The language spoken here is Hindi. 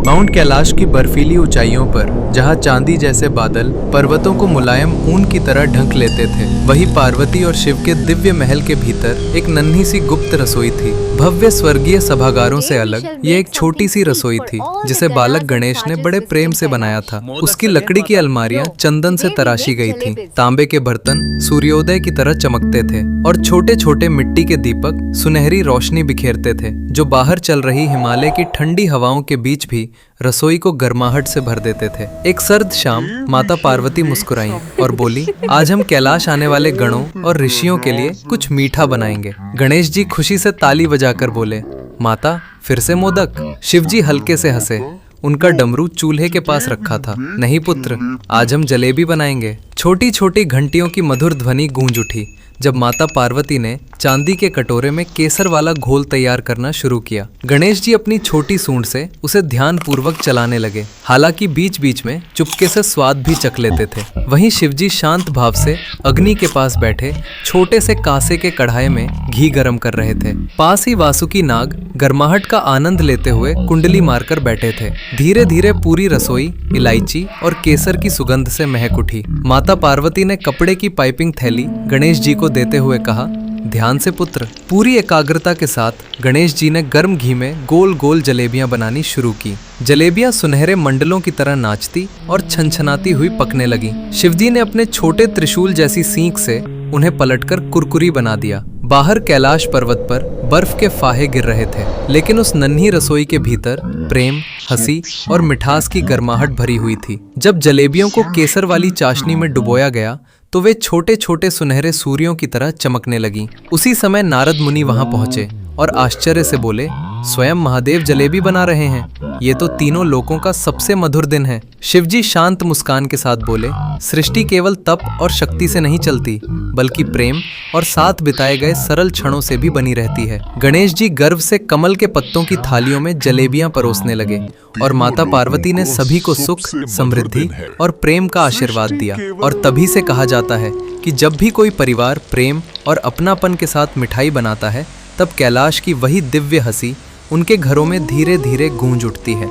माउंट कैलाश की बर्फीली ऊंचाइयों पर जहां चांदी जैसे बादल पर्वतों को मुलायम ऊन की तरह ढक लेते थे, वही पार्वती और शिव के दिव्य महल के भीतर एक नन्ही सी गुप्त रसोई थी। भव्य स्वर्गीय सभागारों से अलग ये एक छोटी सी रसोई थी जिसे बालक गणेश ने बड़े प्रेम से बनाया था। उसकी लकड़ी की अलमारियां चंदन से तराशी गई थीं, तांबे के बर्तन सूर्योदय की तरह चमकते थे और छोटे छोटे मिट्टी के दीपक सुनहरी रोशनी बिखेरते थे, जो बाहर चल रही हिमालय की ठंडी हवाओं के बीच भी रसोई को गर्माहट से भर देते थे। एक सर्द शाम माता पार्वती मुस्कुराई और बोली, आज हम कैलाश आने वाले गणों और ऋषियों के लिए कुछ मीठा बनाएंगे। गणेश जी खुशी से ताली बजाकर बोले, माता फिर से मोदक? शिव जी हल्के से हंसे। उनका डमरू चूल्हे के पास रखा था। नहीं पुत्र, आज हम जलेबी बनाएंगे। छोटी छोटी घंटियों की मधुर ध्वनि गूंज उठी जब माता पार्वती ने चांदी के कटोरे में केसर वाला घोल तैयार करना शुरू किया। गणेश जी अपनी छोटी सूंड से उसे ध्यान पूर्वक चलाने लगे, हालांकि बीच बीच में चुपके से स्वाद भी चख लेते थे। वहीं शिवजी शांत भाव से अग्नि के पास बैठे छोटे से कांसे के कढ़ाई में घी गर्म कर रहे थे। पास ही वासुकी नाग गर्माहट का आनंद लेते हुए कुंडली मारकर बैठे थे। धीरे धीरे पूरी रसोई इलायची और केसर की सुगंध से महक उठी। माता पार्वती ने कपड़े की पाइपिंग थैली गणेश जी को देते हुए कहा, ध्यान से पुत्र। पूरी एकाग्रता के साथ गणेश जी ने गर्म घी में गोल गोल जलेबियां बनानी शुरू की। जलेबियां सुनहरे मंडलों की तरह नाचती और छनछनाती हुई पकने लगी। शिवजी ने अपने छोटे त्रिशूल जैसी सींक से उन्हें पलटकर कुरकुरी बना दिया। बाहर कैलाश पर्वत पर बर्फ के फाहे गिर रहे थे, लेकिन उस नन्ही रसोई के भीतर प्रेम, हंसी और मिठास की गर्माहट भरी हुई थी। जब जलेबियों को केसर वाली चाशनी में डुबोया गया तो वे छोटे छोटे सुनहरे सूर्यों की तरह चमकने लगीं। उसी समय नारद मुनि वहां पहुंचे और आश्चर्य से बोले, स्वयं महादेव जलेबी बना रहे हैं। ये तो तीनों लोकों का सबसे मधुर दिन है। शिवजी शांत मुस्कान के साथ बोले, सृष्टि केवल तप और शक्ति से नहीं चलती, बल्कि प्रेम और साथ बिताए गए सरल क्षणों से भी बनी रहती है। गणेश जी गर्व से कमल के पत्तों की थालियों में जलेबियां परोसने लगे और माता पार्वती ने सभी को सुख, समृद्धि और प्रेम का आशीर्वाद दिया। और तभी से कहा जाता है कि जब भी कोई परिवार प्रेम और अपनापन के साथ मिठाई बनाता है, तब कैलाश की वही दिव्य हंसी उनके घरों में धीरे धीरे गूंज उठती है।